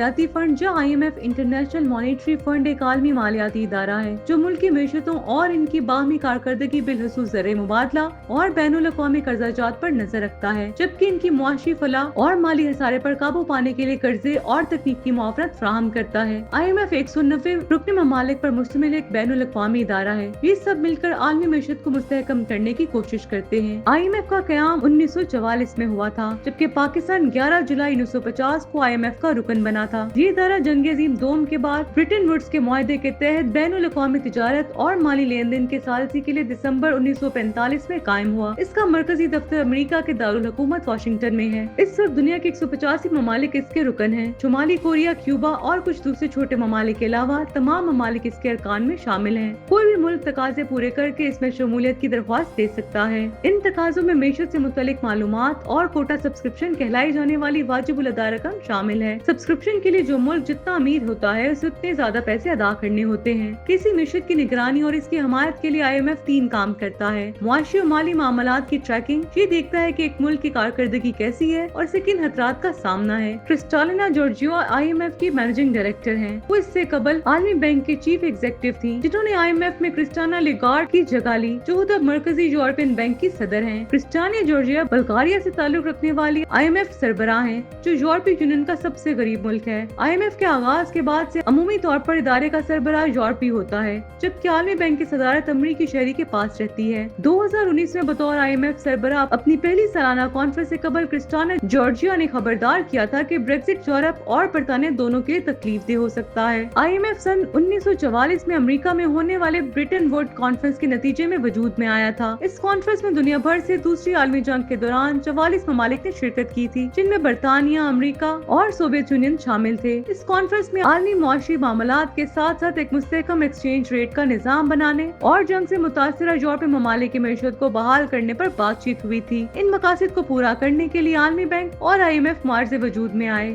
مالیاتی فنڈ جہاں IMF international monetary fund ایک عالمی مالیاتی ادارہ ہے جو ملکی معیشتوں اور ان کی باہمی کارکردگی بالخصوص زرعی مبادلہ اور بین الاقوامی قرضہ جات پر نظر رکھتا ہے، جبکہ ان کی معاشی فلاح اور مالی خسارے پر قابو پانے کے لیے قرضے اور تکنیکی معاونت فراہم کرتا ہے۔ IMF 190 رکن ممالک پر مشتمل ایک بین الاقوامی ادارہ ہے۔ یہ سب مل کر عالمی معیشت کو مستحکم کرنے کی کوشش کرتے ہیں۔ IMF کا قیام 1944 میں ہوا تھا، جبکہ پاکستان 11 جولائی 1950 کو IMF کا رکن بنا تھا۔ یہ ادارہ جنگ عظیم دوم کے بعد برٹن ووڈز کے معاہدے کے تحت بین الاقوامی تجارت اور مالی لین دین کے ثالثی کے لیے دسمبر 1945 میں قائم ہوا۔ اس کا مرکزی دفتر امریکہ کے دارالحکومت واشنگٹن میں ہے۔ اس وقت دنیا کے 185 ممالک اس کے رکن ہیں۔ شمالی کوریا، کیوبا اور کچھ دوسرے چھوٹے ممالک کے علاوہ تمام ممالک اس کے ارکان میں شامل ہیں۔ کوئی بھی ملک تقاضے پورے کر کے اس میں شمولیت کی درخواست دے سکتا ہے۔ ان تقاضوں میں معیشت سے متعلق معلومات اور کوٹا سبسکرپشن کہلائی جانے والی واجب الادا رقم شامل ہے۔ سبسکرپشن کے لیے جو ملک جتنا امیر ہوتا ہے اسے اتنے زیادہ پیسے ادا کرنے ہوتے ہیں۔ کسی معیشت کی نگرانی اور اس کی حمایت کے لیے IMF 3 کام کرتا ہے: معاشی و مالی معاملات کی ٹریکنگ، یہ دیکھتا ہے کہ ایک ملک کی کارکردگی کیسی ہے اور اسے کن خطرات کا سامنا ہے۔ کرسٹالینا جورجیوا IMF کی مینیجنگ ڈائریکٹر ہیں۔ وہ اس سے قبل عالمی بینک کے چیف ایگزیکٹو تھیں، جنہوں نے IMF میں کرسٹینا لیگارڈ کی جگہ لی، جو خود مرکزی یورپین بینک کی صدر ہیں۔ کرسٹالینا جورجیوا بلغاریہ سے تعلق رکھنے والی IMF سربراہ ہیں، جو یورپی یونین کا سب سے غریب ملک ہے۔ IMF کے آغاز کے بعد سے عمومی طور پر ادارے کا سربراہ یورپی ہوتا ہے، جبکہ عالمی بینک کی صدارت امریکی شہری کے پاس رہتی ہے۔ 2019 میں بطور IMF سربراہ اپنی پہلی سالانہ کانفرنس سے قبل کرسٹالینا جورجیوا نے خبردار کیا تھا کہ بریگزٹ یورپ اور برطانیہ دونوں کے لیے تکلیف دہ ہو سکتا ہے۔ IMF سن 1944 میں امریکہ میں ہونے والے برٹن ووڈ کانفرنس کے نتیجے میں وجود میں آیا تھا۔ اس کانفرنس میں دنیا بھر سے دوسری عالمی جنگ کے دوران 44 ممالک نے شرکت کی تھی، جن میں برطانیہ، امریکہ اور سوویت یونین شامل تھے۔ اس کانفرنس میں عالمی معاشی معاملات کے ساتھ ساتھ ایک مستحکم ایکسچینج ریٹ کا نظام بنانے اور جنگ سے متاثرہ یورپی ممالک کی معیشت کو بحال کرنے پر بات چیت ہوئی تھی۔ ان مقاصد کو پورا کرنے کے لیے عالمی بینک اور IMF معاوضے وجود میں آئے۔